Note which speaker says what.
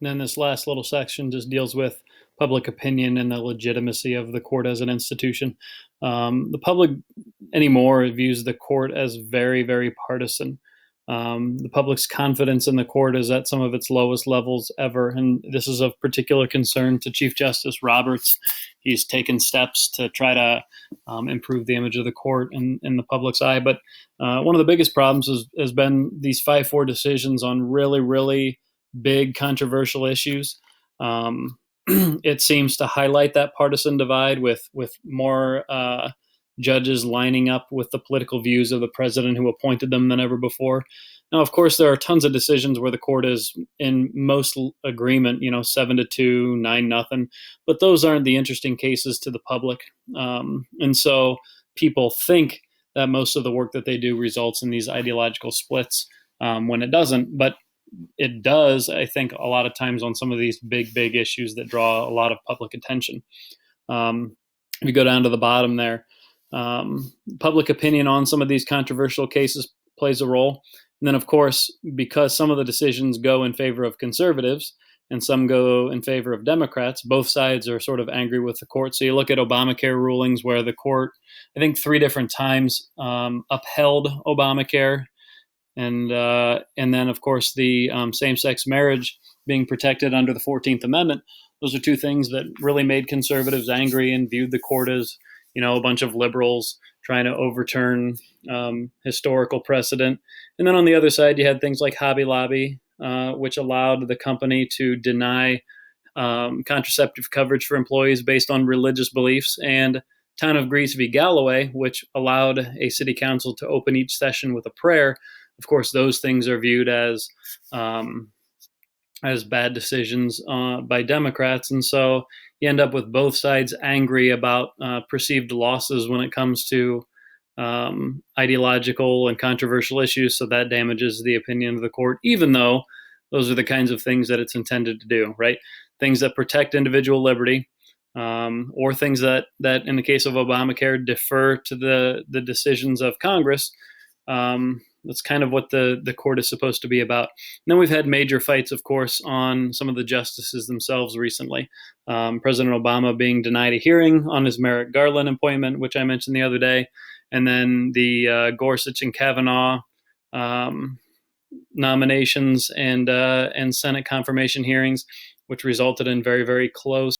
Speaker 1: And then this last little section just deals with public opinion and the legitimacy of the court as an institution. The public anymore views the court as very, very partisan. The public's confidence in the court is at some of its lowest levels ever, and this is of particular concern to Chief Justice Roberts. He's taken steps to try to improve the image of the court in the public's eye. But one of the biggest problems has been these 5-4 decisions on really, really big controversial issues. It seems to highlight that partisan divide with more judges lining up with the political views of the president who appointed them than ever before. Now, of course, there are tons of decisions where the court is in most agreement, 7-2, 9-0, but those aren't the interesting cases to the public. And so people think that most of the work that they do results in these ideological splits when it doesn't. But it does, I think, a lot of times on some of these big, big issues that draw a lot of public attention. If you go down to the bottom there, public opinion on some of these controversial cases plays a role. And then, of course, because some of the decisions go in favor of conservatives and some go in favor of Democrats, both sides are sort of angry with the court. So you look at Obamacare rulings where the court, I think 3 different times, upheld Obamacare. And then, of course, the same-sex marriage being protected under the 14th Amendment. Those are 2 things that really made conservatives angry and viewed the court as, a bunch of liberals trying to overturn historical precedent. And then on the other side, you had things like Hobby Lobby, which allowed the company to deny contraceptive coverage for employees based on religious beliefs, and Town of Greece v. Galloway, which allowed a city council to open each session with a prayer. Of course, those things are viewed as bad decisions by Democrats, and so you end up with both sides angry about perceived losses when it comes to ideological and controversial issues. So that damages the opinion of the court, even though those are the kinds of things that it's intended to do, right? Things that protect individual liberty, or things that in the case of Obamacare defer to the decisions of Congress. That's kind of what the court is supposed to be about. And then we've had major fights, of course, on some of the justices themselves recently. President Obama being denied a hearing on his Merrick Garland appointment, which I mentioned the other day, and then the Gorsuch and Kavanaugh nominations and Senate confirmation hearings, which resulted in very, very close